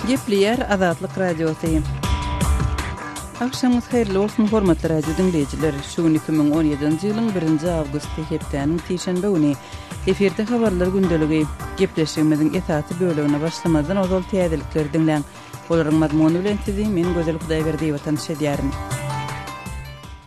Gepleyer Azatlyk Radiosu. Akşamınız hayırlı olsun hormatly radio dinleyijiler. Şu 2017-nji ýylyň 1-nji awgusty hepdeniň tişenbe güni eferde habarlar gündöligi gepleşigimiziň esasy bölegine başlamadan ozal täzelikleri dinleň. Olaryň mazmuny bilen sizi men Gözel Hudaýberdiýew tanış edýärim.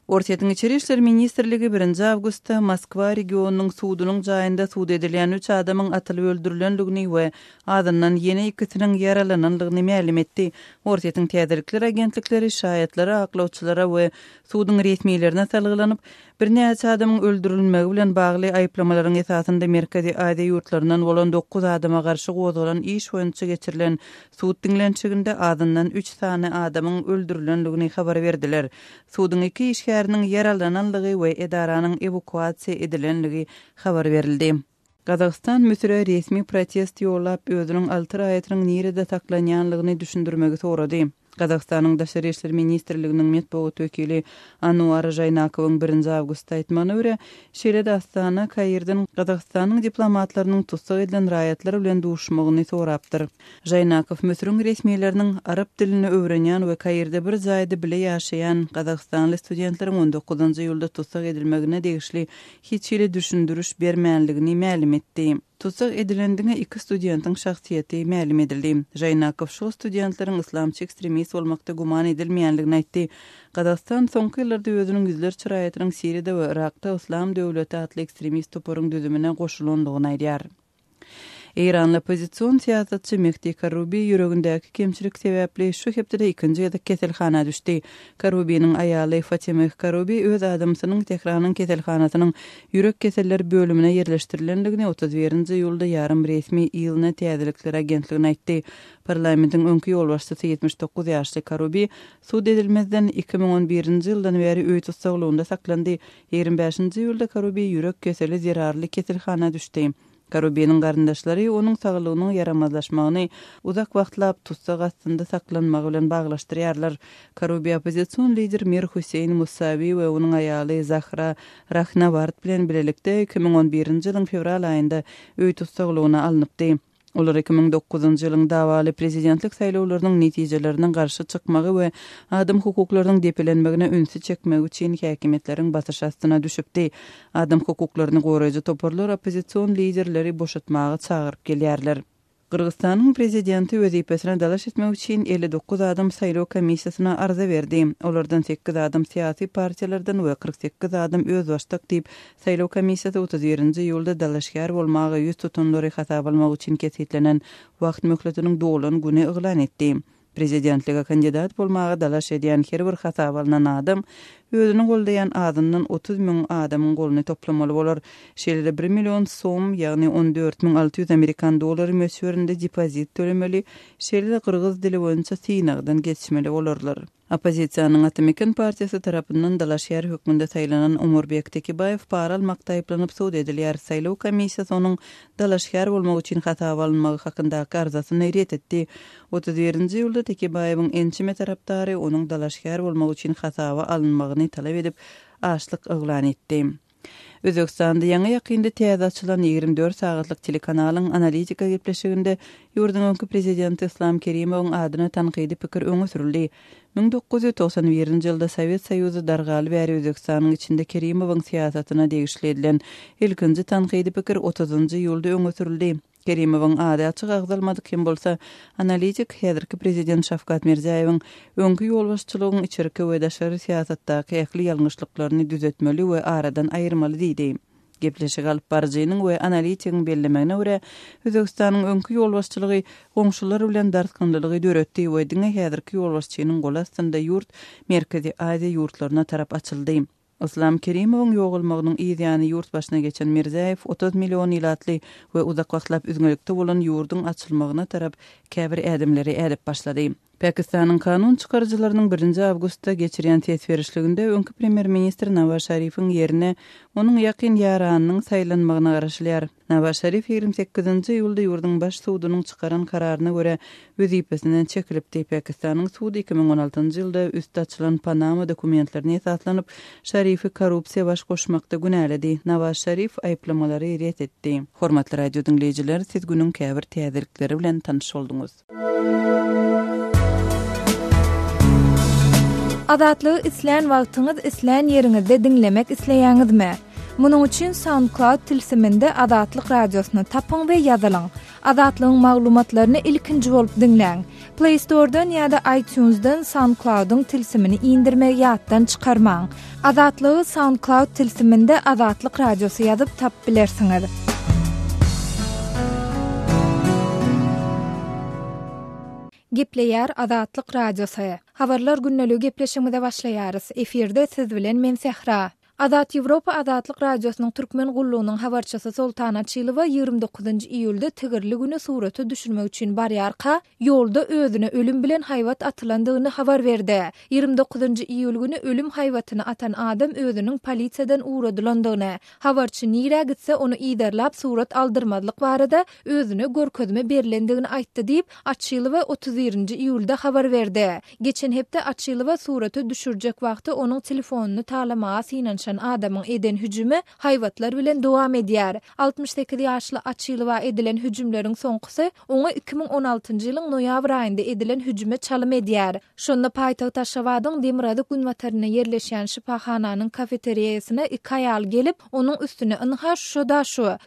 Ortaýa İçeri işler Ministrligi 1-nji awgustda Moskwa regionunyň suwdunyň jaýynda suwd edilen 3 adamyň atylyp öldürilenligini we adyndan ýene 2-siniň yaralananlygyny ma'lum etdi. Ortaýa täzelikler agentlikleri şaýatlary, aklawçylara we suwduň resmiýetlerine salgylanyp, bir näçe adamyň öldürilmegi bilen bagly aýplamalaryň esasynda Merkezi Aziýa ýurtlaryndan bolan 9 adama garşy gozalan iş boýunça geçirilen suwd diňlençiginde adyndan 3 sany adamyň öldürilenligini habar berdiler. Suwduň 2 işgäriniň yaralananlygy we edaranyň evakuasiýa edilenligi habar berildi. Kazakstan müsire resmi protest ýollap özüniň 6 raýatynyň nirede saklanýanlygyny düşündirmegi sorady. Kazakstanyň Daşary işler ministrliginiň medeniýet wekili Anwar Jaýnakowyň 1-nji awgustda aýtmagyna görä, şeýle Astana Kayrdan Kazakstanyň diplomatlarynyň tutsak edilen raýatlar bilen duşmagyny sorapdyr. Jaýnakow müsiriň resmiýetleriniň arab dilini öwrenýän we Kayrda bir jaýda bile ýaşaýan Kazakstanly studentleriň 19-njy ýylda tutsak edilmegine degişli hiç ýere düşündürüş bermänligini ma'lum etdi. Tutsak edilendiňe 2 studentyň şahsiýeti ma'lum edildi. Jaýnakow şu studentleriň islamçy ekstremist bolmakda guman edilmeýänligini aýtdy. Kazakistan soňky ýyllarda özüniň ýüzler çyraýatynyň Siriýede we Irakda Islam döwleti atly ekstremist toparyň düzümine goşulandygyny aýdýar. İranly opozisiýon siýasatçy Mehdi Karoubi ýüregindäki kemçilik sebäpli şu hepde 2-nji ýylda keselhana düşdi. Karoubiň aýaly Fatima Karoubi öz adamsynyň Tehranyň keselhanasynyň ýürek keselleri bölümine ýerleşdirilendigini 31-nji ýylda ýarym resmi ýylyna täzelikler agentligine aýtdy. Parlamentiň öňkü ýolbaşçysy 79 ýaşly Karoubi suwd edilmezden 2011-nji ýyldan beri öýt tutsaglyğynda saklandy. 25-nji ýylda Karoubi ýürek keseli zerarly keselhana düşdi. Karoubiň garyndaşlary onuň saglygynyň yaramazlaşmagyny uzak wagtlap tutsak astynda saklanmagy bilen baglaşdyrýarlar. Karoubi opozisiýon lider Mir Huseyn Musawi we onuň aýaly Zahra Rahnavard bilen birlikde 2011-nji ýylyň fevral aýynda öýt tutsaklygyna alınıpdy. Olar 2009-njy ýylyň dawaly prezidentlik saýlawlarynyň netijeleriniň garşy çykmagy we adam hukuklarynyň depelenmegine ünsü çekmegi üçin häkimetleriň batyş astyna düşüpdi. Adam hukuklaryny goraýjy toparlar opozisiýon liderleri boşatmagy çagyryp gelýärler. Kırgızstanyň prezidenti wezipesine dalaş etmek üçin 59 adam saýlaw komissiýasyna arza berdi. Olardan 8 adam siýasy partiýalardan we 48 adam öz başlyk diýip saýlaw komissiýasy 31-nji ýylda dalaşgar bolmagy ýüz tutanlary hasap almak üçin kesetlenen wagt möhletiniň dolan güni eglan etdi. Prezidentlige kandidat bolmagy dalaş edýän her bir hasap alynan adam özüni goldaýan adamdan 30 000 adamyň golunu toplamaly bolar. Şeýle 1 million soum, ýagny 14.600 Amerikan dolary mösürinde depozit tölemeli, şeýle kırgız dili boýunça synagdan geçmeli bolarlar. Opozisiýanyň Atymykan partiýasy tarapyndan dalaşýar hökmünde saýlanan Umurbek Tekibayew para almakda aýplanyp suwd edilýär. Saýlaw komissiýasy onuň dalaşýar bolmak üçin hasap alınmagy hakyndaky arzasyny ret etdi. 31-nji ýylda Tekibayewiň ençime tarapdary onuň dalaşýar bolmak üçin hasaba alınmagyny talap edip açlyk eglan etdi. Özbekistanda ýa-ni ýakynda täze açylan 24 sagatlyk telekanalyň analitika gepleşiginde ýurdun öňkü prezidenti Islom Kerimowyň adyna tanqidi pikir öňe sürildi. 1991-nji ýylda Sowet Soýuzy dargaly bäri Özbekistanyň içinde Kerimowyň siýasatyna degişli edilen ilkinji tanqidi pikir 30-njy ýylda öňe sürildi. Kerimowyň ady açyk agzalmady kim bolsa, analitik häzirki prezident Şavkat Mirziýewiň öňkü ýolbaşçylygyň içerki we daşary siýasatdaky ähli ýalňyşlyklaryny düzeltmeli we aradan aýyrmaly diýdi. Gepleşik alyp barjynyň we analitigiň bellemegine görä, Özbekistanyň öňkü ýolbaşçylygy goňşular bilen dartgynlygy döretdi we diňe häzirki ýolbaşçynyň gol astynda ýurt Merkezi Aziýa ýurtlaryna tarap açyldy. Islom Kerimowyň ýogulmagynyň ýygyny ýurt başyna geçen Mirziýew 30 million ýylatly we uzak wagtlap üzgünlikde bolan ýurduň açylmagyna tarap käbir ädimleri edip başlady. Pakistanyň kanun çykarjylarynyň 1-nji awgustda geçirýän tesberişliginde öňkü premier ministr Nawaz Şerifiň ýerine onuň ýakyn ýaranynyň saýlanmagyna garaşylýar. Nawaz Şerif 28-nji ýylda ýurdun baş suwdunyň çykaran kararyna görä wezipesinden çekilipdi. Pakistanyň suwdy 2016-njy ýylda üstde açylan Panama dokumentlerini esaslanyp Şerifi korrupsiýa baş goşmakda günäledi. Nawaz Şerif aýplamalary ret etdi. Hormatly radio dinleýijiler, siz günüň käbir täzelikleri bilen tanyş bolduňuz. Adatlygy isleýän wagtyňyz isleýän ýeriňizde dinlemek isleýäňizmi? Munuň üçin SoundCloud tilsiminde Adatlyk radiosyny tapyň we ýazylyň. Adatlygyň maglumatlaryny ilkinji bolup dinleň. Play Store'dan ýa-da iTunes'dan SoundCloud'un tilsimini indirmek ýatdan çykarmaň. Adatlygy SoundCloud tilsiminde Adatlyk radiosy ýazyp tap bilersiňiz. Gepleýär Adatlyk radiosy. Habarlar günneligi gepleşigine başlaýarys. Eferde siz bilen men Sehra. Adat Ýewropa Adatlyk radiosynyň türkmen gullugynyň habarçysy Sultan Açylowa 29-njy iýulda tigirli güni surata düşürmek üçin barýarka ýolda özüne ölüm bilen haýwat atylandygyny habar berdi. 29-njy iýul güni ölüm haýwatyny atan adam özüniň polisiýadan uradylandygyny, habarçy nirä gitse onu iýderläp surat aldyrmadlyk barada özüne görkezme berilendigini aýtdy diýip Açylowa 31-nji iýulda habar berdi. Geçen hepde Açylowa surata düşürjek wagty onun telefonuny talamaga synanşan adamyň eden hüjümi haýwatlar bilen dowam edýär. 68 ýaşly Açylowa edilen hüjümleriň soňkysy oňa 2016-njy ýylyň noýabr aýynda edilen hüjüme çalym edýär. Şonda paýtagy Taşawadyň Demirady günwataryna ýerleşýän şipahananyň kafeteriýasyna iki aýal gelip onuň üstüne ynha şu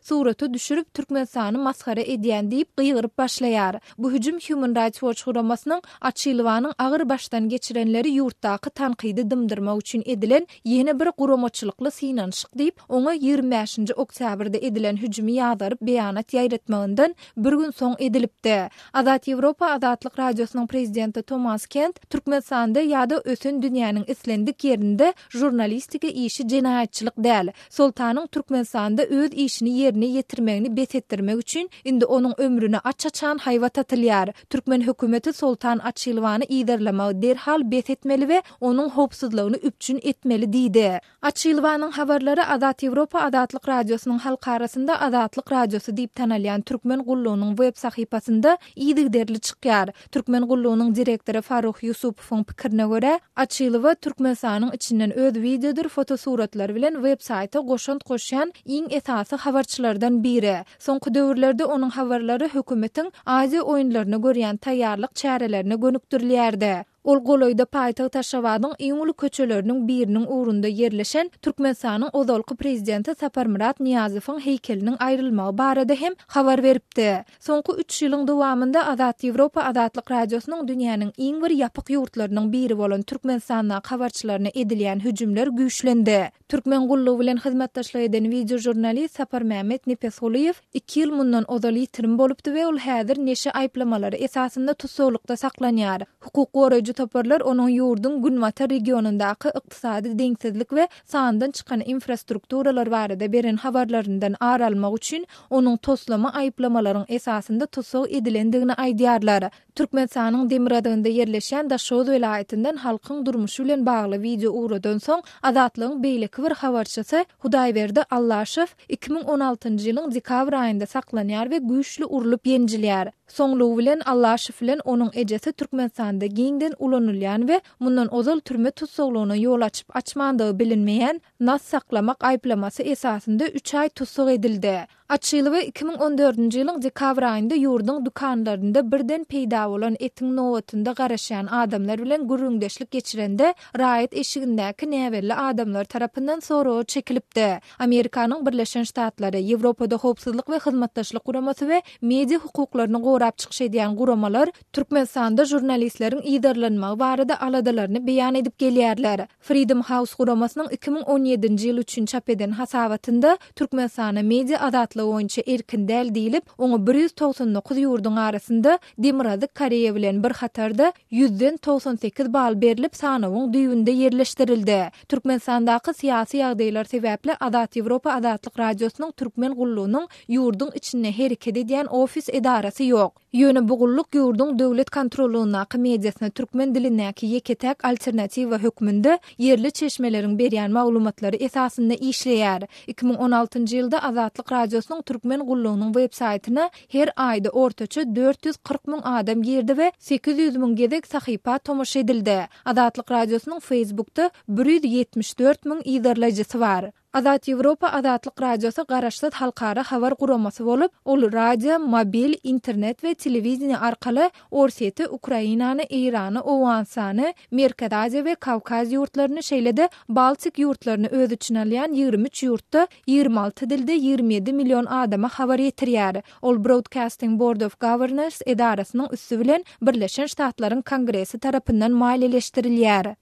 suraty düşürüp Türkmenistany maskara edýän diýip gıýgyryp başlaýar. Bu hüjüm Human Rights Watch guramasynyň Açylowanyň agyr başdan geçirenleri ýurtdaky tanqydy dymdyrmak üçin edilen ýene bir guramaçylykly synanşyk diýip oňa 25-nji oktýabrda edilen hüjümi ýazyp beýanat ýaýratmagyndan bir gün soň edilipdi. Adat Ýewropa Adatlyk radiosynyň prezidenti Thomas Kent Türkmenistanda ýa-da ösen dünýäniň islendik ýerinde jurnalistika işi jenaýatçylyk däl. Sultanyň Türkmenistanda öz işini ýerine ýetirmegini betetdirmek üçin indi onuň ömrüne açaçan haýwat atylýar. Türkmen hökümeti Sultan Açylowany iýderlemäge derhal betetmeli we onuň howpsuzlygyny üpçün etmeli diýdi. Açylowanyň habarlary Adat Ýewropa Adatlyk radiosynyň halk arasynda Adatlyk radiosy diýip tanalýan türkmen gullugynyň web sahypasynda ýygyderli çykýar. Türkmen gullugynyň direktori Faruk Yusupowyň pikirine görä, Açylowa Türkmenistanyň içinden öz videodur, fotosuratlar bilen web saýta goşant goşýan iň esasy habarçylardan biri. Soňky döwürlerde onuň habarlary hökümetiň Aziýa oýunlaryna görýän taýýarlyk çärelerine gönükdirilýärdi. Ol goloyda paýtagy Taşawadyň iň uly köçeleriniň biriniň urunda ýerleşen Türkmenistanyň ozalky prezidenti Saparmurat Niýazowyň heýkeliniň aýrylmagy barada hem habar beripdi. Soňky 3 ýylyň dowamında Adat Ýewropa Adatlyk radiosynyň dünýäniň iň bir ýapyk ýurtlarynyň biri bolan Türkmenistana habarçylaryna edilýän hüjümler güýçlendi. Türkmen gullugy bilen hyzmatdaşlyk eden video jurnalist Sapar Mehmet Nefesguliýew 2 ýyl mundan ozal ýitirim bolupdy we ol häzir neşe aýplamalary esasynda tutsaglykda saklanýar. Hukuk goraýjy toparlar onuň ýurdun Günwatar regionundaky ykdysady deňsizlik we sandan çykan infrastrukturalar barada beren habarlaryndan aralmak üçin onuň toslama aýplamalaryň esasynda tutsag edilendigini aýdýarlar. Türkmenistanyň Demiradynda ýerleşen Daşoz welaýatyndan halkyň durmuşy bilen bagly video uradan soň Adatlygyň beýleki bir habarçysy Hudaýberdi Allaşew 2016-njy ýylyň dekabr aýynda saklanýar we güýçli urulup ýenjilýär. Soňlugy bilen Allaşew bilen onuň ejesi Türkmenistanda giňden ulanylýan we mundan ozal türme tutsaglygyna ýol açyp açmandygy bilinmeýän nas saklamak aýplamasy esasynda 3 aý tutsag edildi. Açylowa 2014-nji ýylyň dekabr aýynda ýurdun dukanlarynda birden peýda bolan etiň nowatynda garaşan adamlar bilen gürüňdeşlik geçirende raýat eşigindäki näwerli adamlar tarapyndan soragy çekilipdi. Amerikanyň Birleşen Ştatlary, Ýewropada howpsuzlyk we hyzmatdaşlyk guramasy we media hukuklaryny gorap çykyş edýän guramalar Türkmenistanda jurnalistleriň iýderlenmegi barada aladalaryny beýan edip gelýärler. Freedom House guramasynyň 2017-nji ýyl üçin çap eden hasawatynda Türkmenistana media adatly oýunçy erkin däl diýilip, oňa 199 ýurdun arasynda Demirady Koreýa bilen bir hatarda 100den 98 bal berilip sanawyň düýünde ýerleşdirildi. Türkmenistandaky syýasy ýagdaýlar sebäpli Adat Ýewropa Adatlyk radiosynyň türkmen gullugynyň ýurdun içinde hereket edýän ofis edarasy ýok. Ýöne bu gulluk ýurdun döwlet kontrolunaky mediasyna türkmen dilindäki ýeketäk alternatiwa hökmünde yerli çeşmeleriň berýän maglumatlary esasynda işleýär. 2016-njy ýylda Adatlyk radiosynyň türkmen gullugynyň web saýtyna her aýda ortaça 440 000 adam girdi we 800 000 gezek sahypa tomoş edildi. Adatlyk radiosynyň Facebook'ta 174 000 ýyzarlajysy bar. Azat Ýewropa Azatlyk Radiosu garaşsyz halkara habar guramasy bolup, ol radio, mobil, internet we telewiziýa arkaly Orsiýety, Ukrainany, Irany, Owensany, Merkez Aziýa we Kawkaz ýurtlaryny şeýlede Baltik ýurtlaryny öz içine alýan 23 ýurtda 26 dilde 27 million adama habar ýetirýär. Ol Broadcasting Board of Governors edarasynyň üssü bilen Birleşen Ştatlaryň Kongresi tarapyndan maliýeleşdirilýär.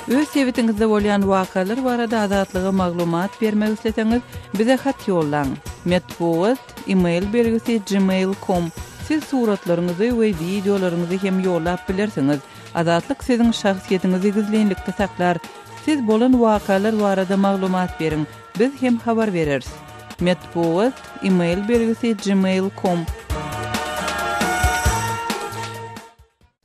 Öz sebetiňizde bolýan wakalar barada azatlyga maglumat bermek isleseňiz, bize hat ýollaň. Metbuat, email belgisi gmail.com. Siz suratlaryňyzy we videolaryňyzy hem ýollap bilersiňiz. Azatlyk siziň şahsiýetiňizi gizlenlikde saklar. Siz bolan wakalar barada maglumat beriň. Biz hem habar bereriz. Metbuat, email belgisi gmail.com.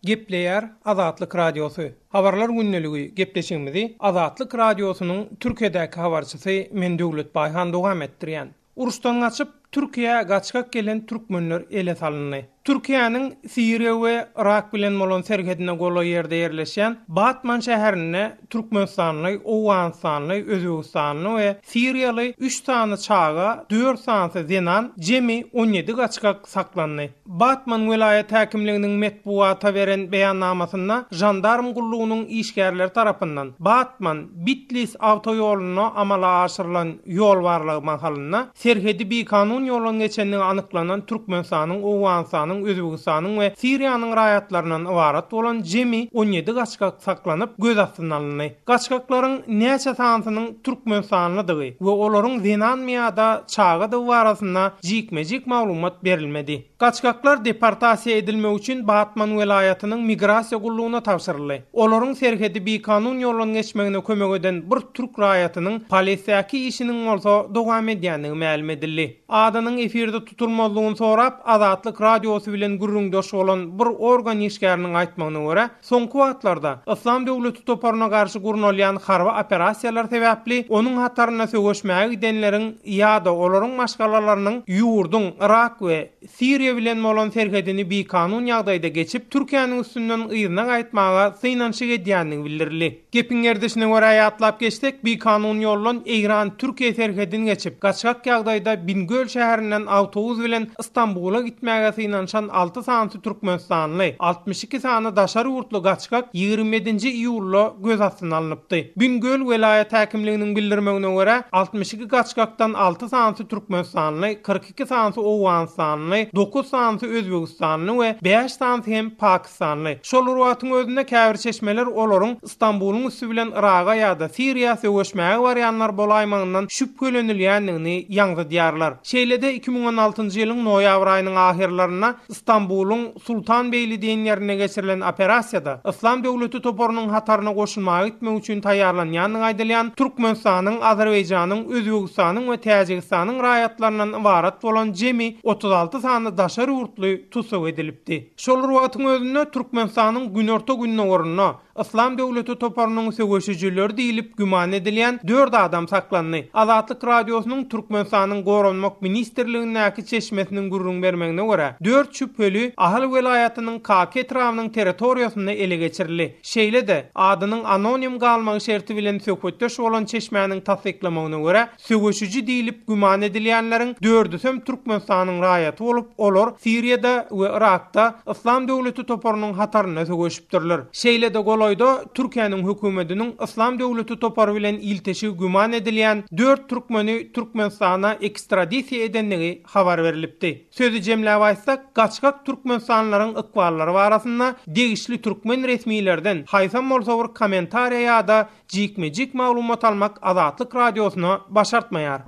Gepleýär Azatlyk Radiosu. Habarlar günneligi gepleşigimizi Azatlyk Radiosunyň Türkiýedäki habarçysy Mendöwlet Baýhan dowam etdirýän. Uruşdan gaçyp Türkiýe gaçkak gelen türkmenler ele salyndy. Türkiýanyň Siriýa we Irak bilen bolan serhedine gola ýerde ýerleşen Batman şäherine Türkmenistanly, Owensany, Özbegistanly we Siriýaly 3 sany çaga 4 sany zenan jemi 17 gaçkak saklandy. Batman vilayet häkimliginiň metbuata beren beýannamasynda jandarm gullugynyň işgärleri tarapyndan Batman Bitlis awtoýoluny amala aşyrylan ýol barlygy mahalynda serhedi bir kanun ýolun geçenligi anyklanan Türkmenistanyň, Owensanyň, Özbegistanyň we Siriýanyň raýatlarynyň ibarat bolan jemi 17 gaçkak saklanyp göz astyna alındy. Gaçkaklaryň näçe sanynyň Türkmenistanlydygy we olaryň zenan miýada çaga da barasynda jikmejik maglumat berilmedi. Gaçkaklar deportasiýa edilmek üçin Batman welaýatynyň migrasiýa gullugyna tapşyryldy. Olaryň serhedi bir kanun ýolun geçmegine kömek eden bir türk raýatynyň polisiýaky işiniň bolsa dowam edýänligi ma'lum edildi. Adanyň efirde tutulmalygyny sorap Azatlyk Radiosu bilen gurrundaş bolan bir organ işgäriniň aýtmagyna görä, soňky wagtlarda Islam döwleti toparyna garşy gurnalýan harba operasiýalar sebäpli onuň hataryna sögeşmäge gidenleriň ýa-da olaryň maşgalalarynyň ýurdun Irak we Siriýa bilen bolan serhedini bir kanun ýagdaýda geçip Türkiýanyň üstünden ýygyna gaýtmaga synaşyk edýänligi bildirildi. Gepiň erdişine görä ýatlap geçdik, bir kanun ýollan Eýran-Türkiýe serhedini geçip gaçkak ýagdaýda Bingöl şäherinden awtobus bilen Istanbula gitmäge synaşan 6 sany Türkmenistanly, 62 sany daşary ýurtly gaçkak 27-nji iýulda göz astyna alınıpdy. Bingöl welaýat häkimliginiň bildirmegine görä 62 gaçkakdan 6 sany Türkmenistanly, 42 sany Owensany, 9 sany Özbegistanly we 5 sany hem Pakistanly. Şol wagtyň özünde käbir çeşmeler olaryň Istanbulyň üstü bilen Iraga ýa-da Siriýa sögeşmäge barýanlar bolaýmagyndan şüphelenilýändigini ýaňradýarlar. Şeýlede 2016-njy ýylyň noýabr aýynyň ahirlaryna Istanbulyň Sultanbeyli diýen ýerine geçirilen operasiýada Islam döwleti toparynyň hataryna goşulmagy gitmek üçin taýýarlanýanyny aýdylýan Türkmenistanyň, Azerbaýjanyň, Özbegistanyň we Täjikistanyň raýatlarynyň ibarat bolan jemi 36 sany daşary ýurtly tutsak edilipdi. Şol wagtyň özünde Türkmenistanyň günorta gününe orunna Islam döwleti toparynyň sögeşijileri diýilip güman edilýän 4 adam saklandy. Azatlyk Radiosunyň Türkmenistanyň Goranmak ministrligindäki çeşmesiniň gurrun bermegine görä 4 şüpheli Ahal welaýatynyň KK etrafynyň territoriýasyna ele geçirildi. Şeýle-de adynyň anonim galmagy şerti bilen söhbetdeş bolan çeşmeniň tasdiklamagyna görä sögeşiji diýilip güman edilýänleriň 4-sü Türkmenistanyň raýaty bolup, olar Siriýada we Irakda Islam döwleti toparynyň hataryna sögeşipdirler. Şeýle-de golaýda Türkiýanyň hökümetiniň Islam döwleti topary bilen ilteşi güman edilýän 4 türkmeni Türkmenistana ekstradisiýa edenligi habar berilipdi. Sözü jemläp aýtsak, gaçkak türkmenistanlaryň ykballary barasynda degişli türkmen resmiýlerden haýsam bolsa bir kommentariýa ýa-da jikmejik maglumat almak Azatlyk Radiosuny başartmaýar.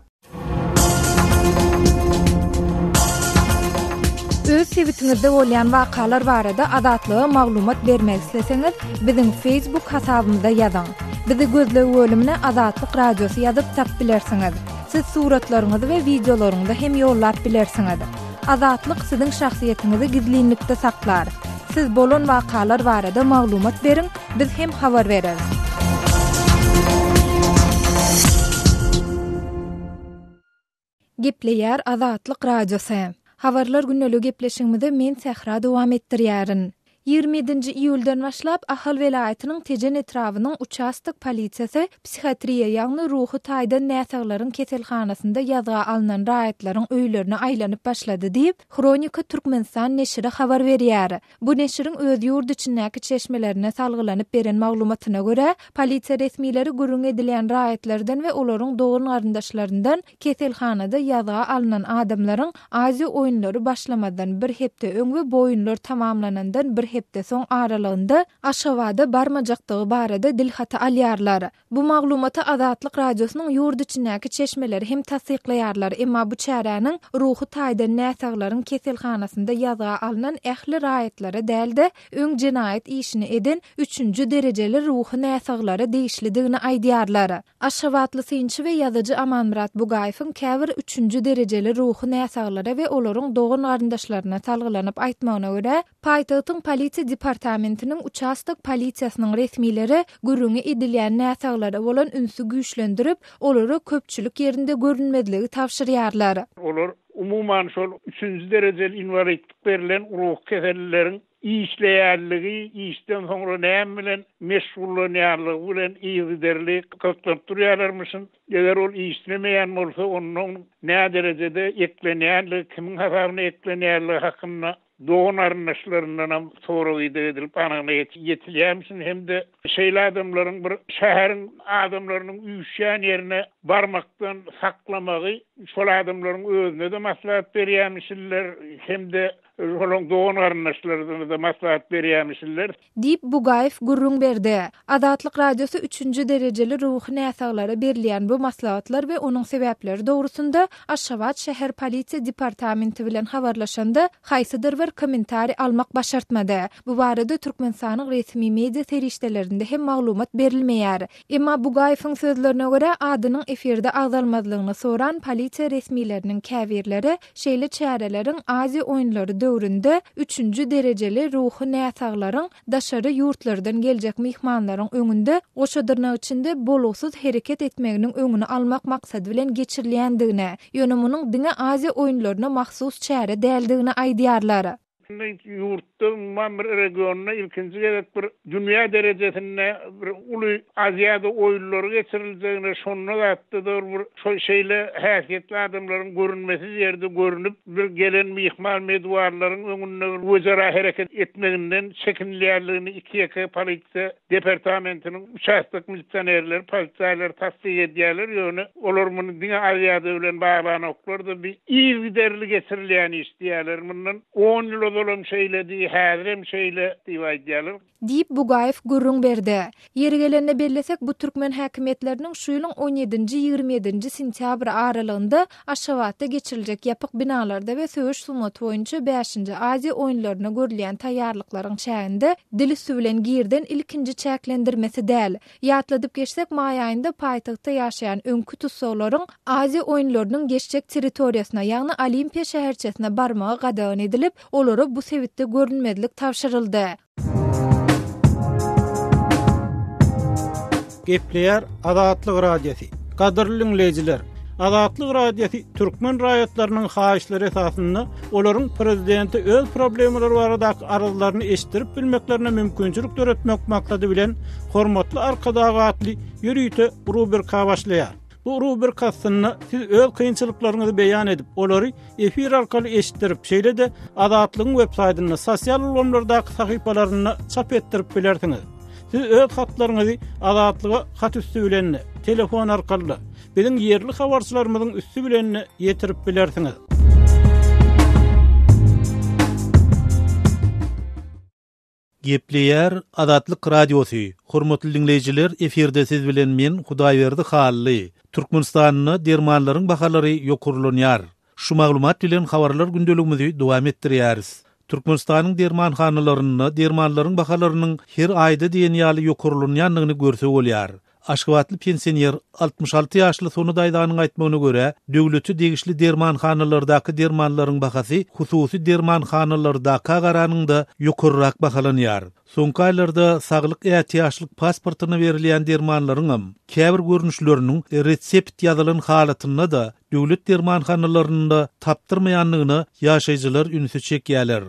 Öz sebetiňizde bolýan wakalar barada azatlyga maglumat bermek isleseňiz, biziň Facebook hasabymyza ýazyň. Bizi gözlegi bölümine Azatlyk Radiosu ýazyp tap bilersiňiz. Siz suratlaryňyzy we videolaryňyzy hem ýollap bilersiňiz. Azatlyk siziň şahsiýetiňizi gizlinlikde saklar. Siz bolan wakalar barada maglumat beriň, biz hem habar bereriz. Gepleýär Azatlyk Radiosu. Habarlar günneligi gepleşigimizde men Sehra dowam etdirýärin. 27-nji iýuldan başlap Ahal welaýatynyň Tejen etrawynyň uçastyk polisiýasy psihiatriýa ýagny ruhy taýdan näsaglaryň keselhanasynda ýazga alynan raýatlaryň öýlerine aýlanyp başlady diýip Kronika Türkmenistan neşri habar berýär. Bu neşriň öz ýurt içindäki çeşmelerine salgylanyp beren maglumatyna görä, polisiýa resmileri gürrüň edilen raýatlardan we olaryň dogry garyndaşlaryndan keselhanada ýazga alynan adamlaryň Aziýa oýunlary başlamadan bir hepde öň we bu oýunlar tamamlanandan bir hepde soň aralygynda Aşgabatda barmajakdygy barada dilhata alýarlar. Bu maglumaty Azatlyk radiosynyň ýurt içindäki çeşmeleri hem tasdiklaýarlar, emma bu çäräniň ruhy taýdan näsaglaryň keselhanasynda ýazga alynan ähli raýatlara dälde öň jenaýat işini eden 3-nji derejeli ruhy näsaglary diýişlidigini aýdýarlar. Aşgabatly synçy we ýazyjy Amanmurat Bugaýewiň käbir 3-nji derejeli ruhy näsaglary we olaryň dogry garyndaşlaryna salgylanyp aýtmagyna görä, paýtagtyň polisiýa departamentiniň uçastyk polisiýasynyň resmileri gürrüňe edilýän näsaglary bolan ünsü güýçlendirip, olary köpçülik ýerinde görünmediligi tapşyrýarlar. Olar umuman şol 3-nji derejeli invalidlik berilen ruh keselleriň işleýärligi, işden soňra näme bilen meşgullanýarlygy bilen iýerlik köpläp durýarlarmyşyn. Eger ol işlemeýän bolsa, onuň nä derejede eklenýärligi, kimin hasabyna eklenýärligi hakynda doğun arındaşlarından soru edilip anana yetilýärmisin, hem de şeýle adamlaryň bir şäherin adamlarynyň üýşän ýerine barmakdan saklamagy, şol adamlaryň özüne de maslahat berýärmisinler, hem de şolun doğun arındaşlarına da maslahat berýärmisinler. Diýip Bugaýew gurrun berdi. Azatlyk radiosu 3-nji derejeli ruhy näsaglary berilýän bu maslahatlar we onuň sebäpleri dogrusunda Aşgabat şäher polisiýa departamenti bilen habarlaşanda haýsydyr bir kommentari almak başartmady. Bu barada Türkmenistanyň resmi media serişdelerinde hem maglumat berilmeýär. Emma Bugaýewiň sözlerine görä adynyň efirde agdalmadlygyny soran polisiýa resmileriniň käbirleri şeýle çäreleriň Aziýa oýunlary döwründe 3-nji derejeli ruhy näsaglaryň daşary ýurtlardan geljek mihmanlaryň öňünde goşadyrnak içinde boluksuz hereket etmeginiň öňüni almak maksady bilen geçirilýändigine, ýöne munyň diňe Aziýa oýunlaryna mahsus çäre däldigini aýdýarlar. Yurtta bir regionuna ilkinci gerek bir dünya derejesinde bir ulu Aziýada oýunlary geçiriljegine şonuna gatdydyr, bir şeýle häsiýetli adamlaryň görünmesi ýerde görünüp bir gelen mihman medwarlaryň öňünde özara hereket etmeginden çekinilýärligini iki ýaka polisiýa departamentiniň uçastyk militsionerler, polisiýalar tasdik edýärler, ýöne olar muny diňe Aziýada bilen baglanyplar bir iýgiderli geçirilýän isdiýärler. Mundan 10 ýyl olam şeýledi, häzirem şeýle diýýärler. Diýip Bugaýew gurrun berdi. Ýeri gelende bellesek, bu türkmen häkimetleriniň şu ýylyň 17-27 sentýabr aralygynda Aşgabatda geçiriljek ýapyk binalarda we söwüş sumaty boýunça 5-nji Aziýa oýunlaryna görülen taýýarlyklaryň çäginde dili süwlen girden ilkinji çäklendirmesi däl. Ýatladyp geçsek, maý aýynda paýtagtda ýaşaýan öňkü tutsaglaryň Aziýa oýunlarynyň geçjek territoriýasyna, ýagny Olimpiýa şäherçesine barmagy gadagyn edilip, olary bu sebitde görünmedilik tapşyryldy. Gepleýär Azatlyk radiosu. Gadyrly dinleýijiler, Azatlyk radiosu türkmen raýatlarynyň haýyşlary esasynda olaryň prezidenti öz problemleri baradaky arazlaryny eşitdirip bilmeklerine mümkinçilik töretmek maksady bilen hormatly arkadagatly ýürüýte rubrika başlaýar. Bu rubrikasyny siz öz kynçylyklaryňyzy beýan edip, olary efir arkaly eşitdirip, şeýle de Azatlygyň web-saýtyna, sosial ulamlardaky sahypalaryna çap etdirip bilersiňiz. Siz öz hatlaryňyzy Azatlyga hat üstü bilen, telefon arkaly, biziň ýerli habarçylarymyzyň üstü bilen ýetirip bilersiňiz. Gepleýär Azatlyk radiosu. Hormatly dinleýijiler, efirde siz bilen men Hudaýberdi Hally. Türkmenistanyň dermanlaryň bahalary ýokurlanýar. Şu maglumat bilen habarlar gündeligimizi dowam etdirýäris. Türkmenistanyň dermanhanalarynda dermanlaryň bahalarynyň her aýda diýen ýaly ýokurlanýanlygyny görsek bolýar. Aşgabatly pensioner 66 ýaşly Sonudaýdanyň aýtmagyna görä, döwleti degişli dermanhanalardaky dermanlaryň bahasy hususy dermanhanalardaky garanyňda ýokurrak bahalanýar. Soňky aýlarda saglyk ähtiýaçlyk pasportyny berilýän dermanlaryň käbir görnüşleriniň resept ýazylan halatyna da döwlet dermanhanalarynda tapdyrmaýanlygyny ýaşaýjylar ünsi çekýärler.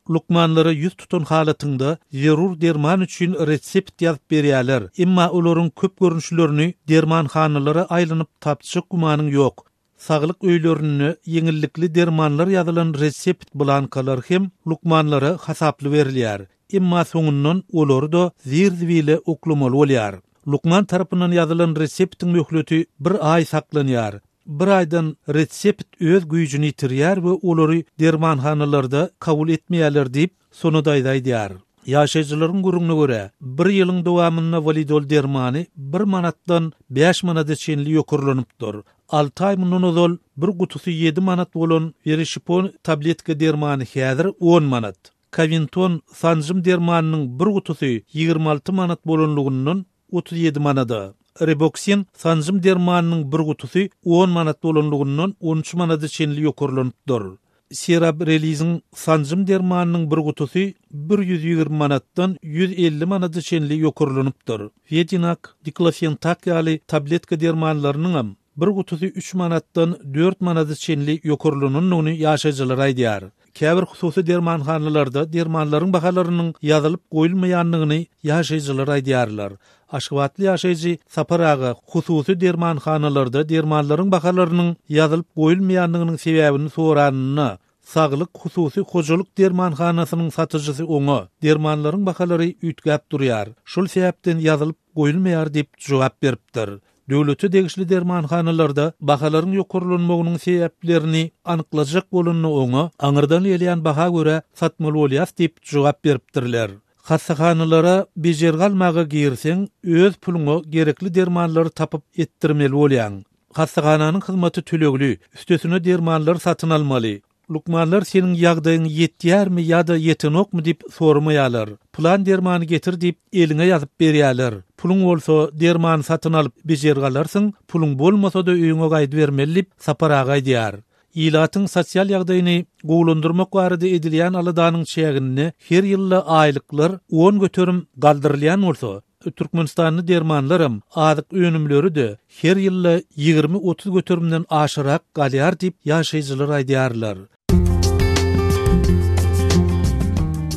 lukmanlara yüz tutun halatında zerur derman üçün resept yazıp berýärler. Emma olaryň köp görünüşlerini dermanhanalara aýlanyp tapçyk gumanyň ýok. Saglyk öýlerini yeňillikli dermanlar ýazylan resept blankalar hem lukmanlara hasaply berilýär. Emma soňundan olary da zirziwile oklamaly bolýar. Lukman tarapyndan ýazylan reseptiň möhleti bir ay saklanýar. Bir aydan resept öz güýjüni ýitirýär we olary dermanhanalarda kabul etmeýärler diýip sonuda aýdýar. Ýaşaýjylaryň gurruna görä, bir ýylyň dowamynda validol dermany 1 manatdan 5 manata çenli ýokurlanypdyr. 6 ay mundan ozal bir gutusy 7 manat bolan Verishipon tabletka dermany häzir 10 manat. Kavinton sanjym dermanynyň bir gutusy 26 manat bolanlygyndan 37 manada. Reboxin sanjym dermanynyň bir gutusy 10 manat bolanlygyndan 13 manata çenli ýokurlanypdyr. Serabrelizin sanjym dermanynyň bir gutusy 120 manatdan 150 manata çenli ýokurlanypdyr. Vedinak diklofentak ýaly tabletka dermanlarynyň bir gutusy 3 manatdan 4 manata çenli ýokurlanynyny ýaşaýjylar aýdýar. Käbir hususy dermanhanalarda dermanlaryň bahalarynyň ýazylyp goýulmaýanlygyny ýaşaýjylar aýdýarlar. Aşgabatly ýaşaýjy Saparaga hususy dermanhanalarda dermanlaryň bahalarynyň ýazylyp goýulmaýanlygynyň sebäbini soranyny saglyk hususy hojalyk dermanhanasynyň satyjysy oňa dermanlaryň bahalary üýtgäp durýar. Şol sebäpden ýazylyp goýulmaýar diýip jogap beripdir. Döwleti degişli dermanhanalarda bahalaryň ýokurlanmagynyň sebäplerini anyklajak bolanyny oňa aňyrdan elýän baha görä satmaly bolýar diýip jogap beripdirler. Hassahanalara bejergalmaga girseň öz puluňa gerekli dermanlary tapyp etdirmeli bolýan. Hassahanyň hyzmaty tölegli, üstesine dermanlar satyn almaly. Lukmanlar senin ýagdaýyň ýetýärmi ýa-da ýetenokmy diýip sormaýarlar. Plan dermany getir diýip eline ýazyp berýärler. Puluň bolsa derman satyn alyp bejergalarsyň, puluň bolmasa da öýüňe gaýdy bermeli diýip Saparaga aýdýar. Ilatyň sosial ýagdaýyny gowlandyrmak barada edilýän aladanyň çägini her ýylla aýlyklar 10 göterim galdyrylýan bolsa, Türkmenistanyň dermanlarym adyk önümleri de her ýylla 20-30 göterimden aşyrak galýar diýip ýaşaýjylar aýdýarlar.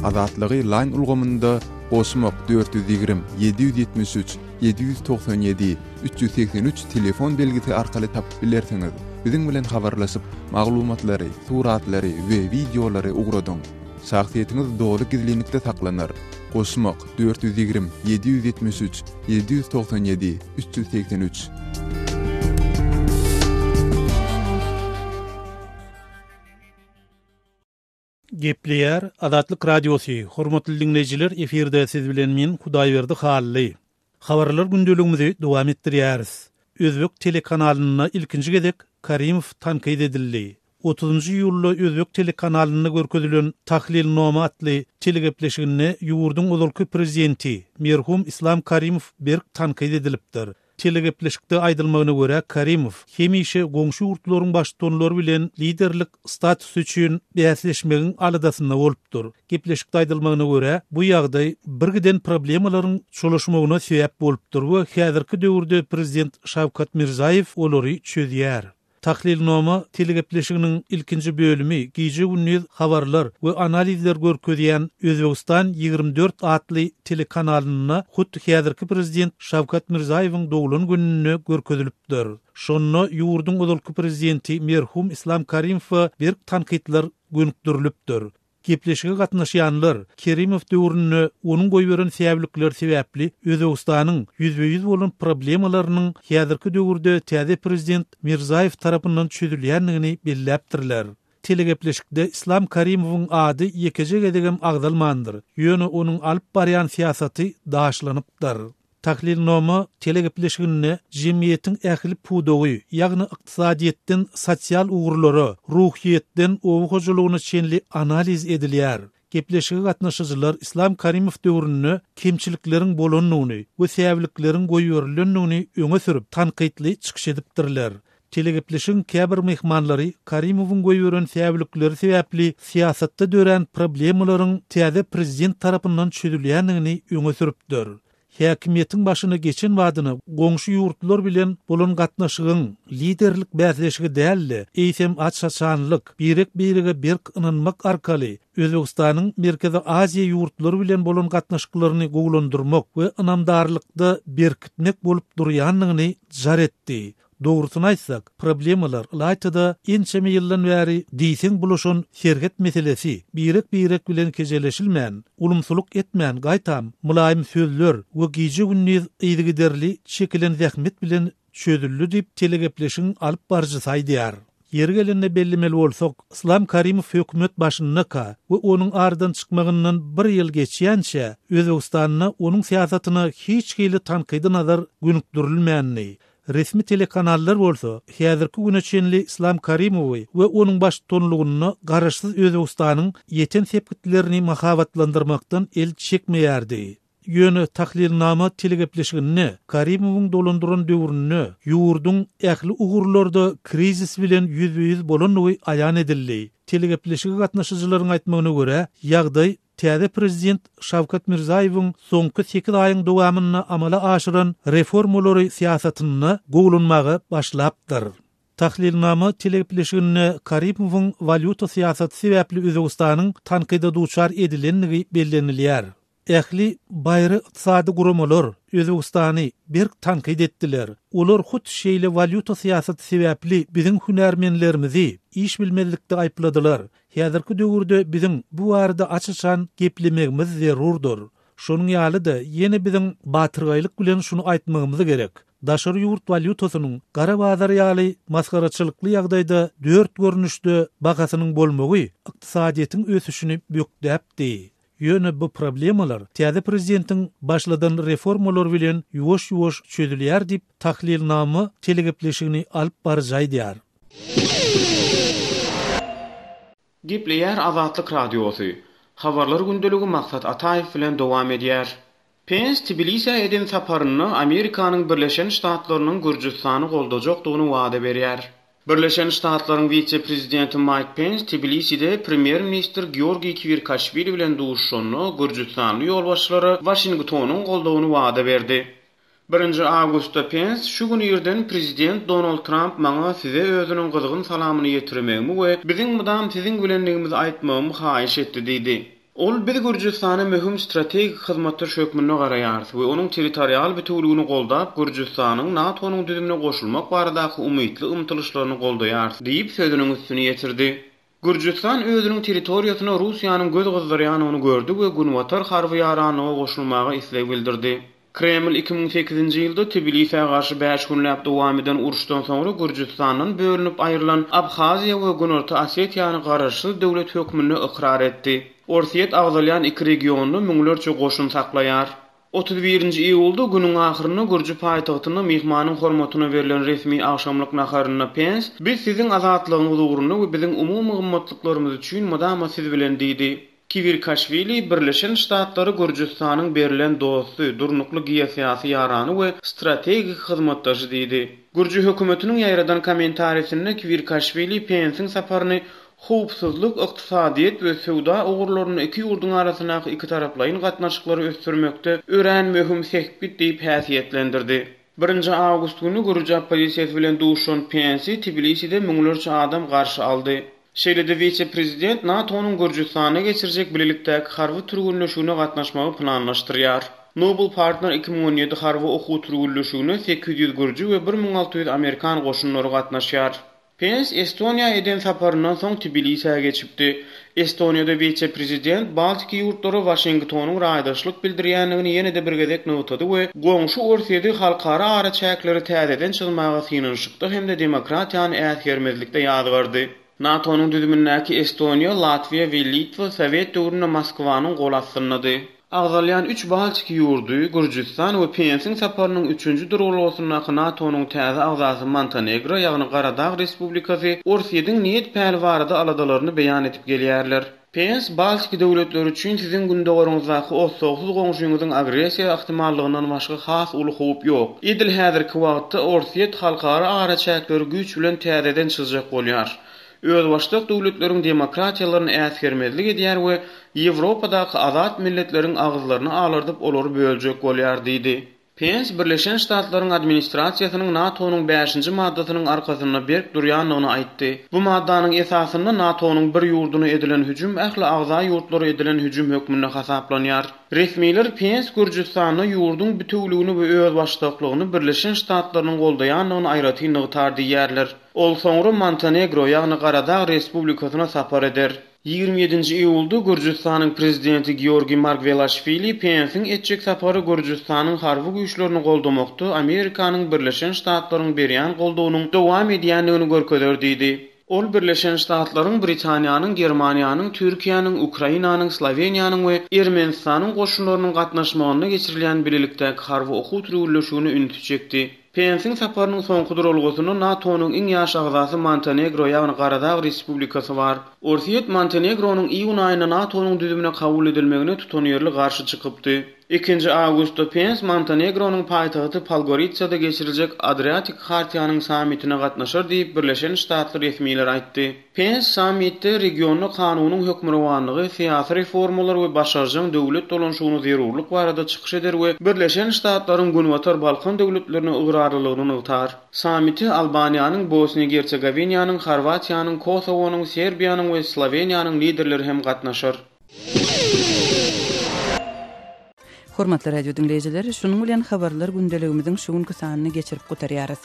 Azatlygy line ulgamynda Osmok 420 773 797 383 telefon belgisi arkaly tapyp bilersiňiz. Biziň bilen habarlaşyp maglumatlary, suratlary we videolary ugradyň. Şahsiýetiniz dogry gizlilikde saklanır. Osmok 420 773 797 383. Gepleýär Azatlyk radiosy. Hormatly dinleýijiler, eferde siz bilen men Hudaýberdi Hally. Habarlar gündeligimizi dowam etdirýäris. Özbek telekanalyna ilkinji gezek Karimow tanqid edildi. 30-njy ýylda Özbek telekanalyna görkezülen Tahlilnoma atly telegepleşigine ýurduň ozalky prezidenti merhum Islam Karimow berk tanqid edilipdir. Telegepleşikde aýdylmagyna görä Karimow hemişe goňşy ýurtlaryň baştonlary bilen liderlik statusy üçin bäsleşmegiň aladasyna bolupdyr. Gepleşikde aýdylmagyna görä bu ýagdaý birgiden problemalaryň çoluşmagyna sebäp bolupdyr we häzirki döwürde prezident Şawkat Mirzaýew olary çözýär. Tahlilnoma telegepleşiginiň ilkinji bölümi giýje gündüz habarlar we analizler görkezýän Özbegistan 24 atly telekanalyna hut häzirki prezident Şawkat Mirzaýewiň dowulan gününe görkezilipdir. Şonno ýurduň ozalky prezidenti merhum Islam Karimow berk tanqidler gönükdirilipdir. Gepleşige gatnaşýanlar Karimow döwrüne onuň goýberen sebäplikler sebäpli Özbegistanyň ýüzbe-ýüz bolan problemalarynyň häzirki döwürde täze prezident Mirzaýew tarapyndan çözülýändigini belläpdirler. Telegepleşikde Islam Karimowyň ady ýekece gedegem agdalmandyr. Ýöne onuň alyp barýan siýasaty daşlanypdyr. Tahlilnoma telegepleşigine jemgyýetiň ähli pudogy, ýagny ykdysadyýetden sosial ugurlary, ruhiýetden owu hojalygyny çenli analiz edilýär. Gepleşige gatnaşyjylar Islam Karimow döwrüne kemçilikleriň bolanyny we sebäplikleriň goýberlendigini öňe sürüp tanqidli çykyş edipdirler. Telegepleşigiň käbir mehmanlary Karimowyň goýberen sebäplikleri sebäpli siýasatda dören problemalaryň täze prezident tarapyndan çözülýändigini öňe sürüpdir. häkimiýetiň başyna geçen wadyny goňşy ýurtlar bilen bolan gatnaşygyň liderlik bäzleşigi däldi. Eýsem açsaçanlyk, birek-birege bir ynanmak arkaly Özbegistanyň Merkezi Aziýa ýurtlary bilen bolan gatnaşyklaryny gowlandyrmak we ynamdarlykda berkitmek bolup durýanlygyny jar etdi. Dogrusyny aýtsak, problemalar Laýtyda ençeme ýyldan bäri diýsen bulaşan şerhet meselesi, birek bilen kejeleşilmän, ulumsuluk etmän gaýtam, mülaýym sözler we gije günniz ýygyderli şekilen zähmet bilen çözüldü diýip telegepleşiň alyp barjy saýdýar. Yer gelende bellimeli bolsak, Islam Karimow hökümet başyndyka we onuň ardan çykmagyndan 1 ýyl geçýänçe Özbegistanyna onuň siýasatyna hiç hili tanqydy nazar günükdirilmänini, resmi telekanallar bolsa, häzirki güne çenli Islam Karimowy we onuň baş tonlugyny garaşsyz Özbegistanyň ýeten sepkitlerini mahabatlandyrmakdan el çekmeýärdi. Ýöne tahlilnama telegepleşigini, Karimowyň dolandyran döwrüni, ýurduň ähli ugurlarda krizis bilen ýüz bolanyny aýan edildi. Telegepleşigi gatnaşyjylaryň aýtmagyna görä, ýagdaý täze prezident Şawkat Mirzaýewiň soňky 8 aýyň dowamyny amala aşyran reformalary siýasatyny gowlanmagy başlapdyr. Tahlilnama telegepleşigini Karimowyň valyuta siýasaty sebäpli Özbegistanyň tanqyda duçar edilenligi bellenilýär. Ähli baýry ykdysady guramalar Özbegistany bir tanqid etdiler. Olar hut şeýle valyuta siýasaty sebäpli biziň hünärmenlerimizi iş bilmezlikde aýpladylar. Häzirki döwürde biziň bu arada açyşan geplemegimiz zerurdur. Şonuň ýalyda ýene biziň batyrgaýlyk bilen şunu aýtmagymyz gerek. Daşary ýurt valyutasynyň gara bazar ýaly maskaraçylykly ýagdaýda 4 görnüşde bagasynyň bolmagy ykdysadyýetyň ösüşini bökdäpdi. Ýöne bu problemalar täze prezidentiň başladan reformalar bilen ýuwaş-ýuwaş çözülýär diýip tahlilnama telegepleşigini alyp barjaýdýar. Gepleýär Azatlyk Radiosy. Habarlar gündeligi Maksat Ataýew bilen dowam edýär. Pence Tbilisi eden saparyny Amerikanyň Birleşen Ştatlarynyň Gürjistany goldajakdygyny wada berýär. Birleşen Ştatlaryň vice-prezidenti Mike Pence Tbiliside premier minister Georgiy Kvirkaşvili bilen duşuşany Gürjistanly ýolbaşçylary Washingtonyň goldawyny wada berdi. 1 awgustda Pence şu gün ýerden prezident Donald Trump maňa size özüniň gyzgyn salamyny ýetirmegmi we biziň mudam siziň bilenligimizi aýtmagmy haýyş etdi diýdi. Ol biz Gürjistany möhüm strategik hyzmatlar şökmüne garaýar we onuň territorial bütünligini goldap Gürjistanyň NATO-nyň düzümine goşulmak baradaky umytly ymtylyşlaryny goldaýar diýip sözüniň üstüne ýetirdi. Gürjistan özüniň territoriýasyna Russiýanyň göz gyzdyrýanyny gördü we Günwatar harby ýaranyna goşulmagy isleg bildirdi. Kreml 2008-nji ýylda Tbilisi'e garşy 5 günläp dowam eden uruşdan soňra Gürjistanyň bölünip aýrylan Abhaziýa we Günorta Osetiýany garaşsyz döwlet hökmüne ikrar etdi. Orsiýet agzalyan iki regionu müňlerçe goşun saklaýar. 31-nji iýulda günüň ahyryna Gürji paýtagtyna mehmanyň hormatyna berilen resmi akşamlyk naharyna Pence, biz siziň azatlygyňyz ugrunda we biziň umumy gymmatlyklarymy üçin madama siz bilen diýdi. Kvirkaşvili Birleşen Ştatlary Gürjistanyň berilen dosty, durnukly geýsiýasy ýarany we strategik hyzmatdaşy diýdi. Gürji hökümetiniň ýaýradan kommentariýasynda Kvirkaşvili Pence'iň saparyny howpsuzlyk, ykdysadyýet we sowda ugurlaryny iki ýurduň arasyna iki taraplaryň gatnaşyklary ösdürmekde ören möhüm sekbit diýip häsiýetlendirdi. 1 awgust günü Gürji opposisiýasy bilen duşuşan Pence Tbiliside müňlerçe adam garşy aldy. Şeýlede vice-prezident NATO-nyň Gürjistana geçirjek bilelikdäki harby türgünleşigine gatnaşmagy planlaşdyrýar. Nobel Partner 2017 harby okuw türgünleşigine 800 Gürji we 1600 Amerikan goşunlary gatnaşýar. Pence Estoniýa eden saparyndan soň Tbilisi'e geçipdi. Estoniýada vice-prezident Baltik ýurtlary Washingtonyň raýdaşlyk bildirýänligini ýene-de bir gezek notady we goňşy Orsiýada halkara ara çäkleri täzeden çylmagy synynşykdy hem-de demokratiýany äsgermezlikde ýadygardy. NATO'nun düzümündäki Estoniýa, Latviýa we Litwa Sowet döwründe Moskwanyň gol astyndy. Agzalyan 3 Baltik ýurdy, Gürjistan we Pence'iň saparynyň 3-nji durulgysyna NATO'nun täze agzasy Montenegro ýagny Garadağ Respublikasy Orsiýadyň niýet päli barada aladalaryny beýan etip gelýärler. Pence Baltik döwletleri üçin siziň gündogaryňyzdaky ossowsuz goňşuňyzyň agresiýa ihtimallygyndan başga has uly howp ýok. Edil häzirki wagtda Orsiýet halkara ara çäkleri güç bilen täzeden çyzjak bolýar. özbaşdyk döwletleriň demokratiýalaryny äsgermezlik edýär we Ýewropadaky azat milletleriň agyzlaryny alardyp olary böljek bolýar diýdi. Pence Birleşen Ştatlaryň administrasiýasynyň NATO-nyň 5-nji maddasynyň arkasyna berk durýanyny aýtdy. Bu maddanyň esasynda NATO-nyň bir ýurduny edilen hüjüm ähli agza ýurtlary edilen hüjüm hökmüne hasaplanýar. Resmiler Pence Gürjistany ýurdun bütünligini we özbaşdyklygyny Birleşen Ştatlarynyň goldaýanyny aýratyny tardy ýerler. Ol soňra Montenegro ýagny Garadağ Respublikasyna sapar eder. 27-nji iýulda Gürjistanyň prezidenti Georgiy Margvelashvili Pence'iň etjek sapary Gürjistanyň harby güýçlerini goldamakda Amerikanyň Birleşen Ştatlarynyň berýän goldawynyň dowam edýändigini görkezler diýdi. Ol Birleşen Ştatlaryň Britaniýanyň, Germaniýanyň, Türkiýanyň, Ukrainanyň, Sloveniýanyň we Ermenistanyň goşunlarynyň gatnaşmagyna geçirilen bililikdäki harby okuw türgüleşigini ünitip çekdi. Pence'iň saparynyň soňky durulgysyny NATO-nyň iň ýaş agzasy Montenegro ýagny Garadağ Respublikasy bar. Orsiýet Montenegronyň iýun aýyna NATO-nyň düzümine kabul edilmegine tutanýarly garşy çykypdy. 2 awgustda Pence Montenegronyň paýtagty Podgoricada geçiriljek Adriatik Hartiýanyň sammitine gatnaşar diýip Birleşen Ştatlar resmiýetleri aýtdy. Pence sammitde regional kanunyň hökmranlygy, syýasy reformalar we başarjyň döwlet dolanşygyny zerurlyk barada çykyş eder we Birleşen Ştatlaryň Günwatar Balkan döwletlerine ıgrarlylygyny ýytar. Sammiti Albaniýanyň, Bosniýa-Herzegoviniýanyň, Horwatiýanyň, Kosowonyň, Serbiýanyň we Sloveniýanyň liderleri hem gatnaşar. Hormatly radio dinleyijiler, şunuň bilen habarlar gündeligimiziň şu günkü sanyny geçirip gutarýarys.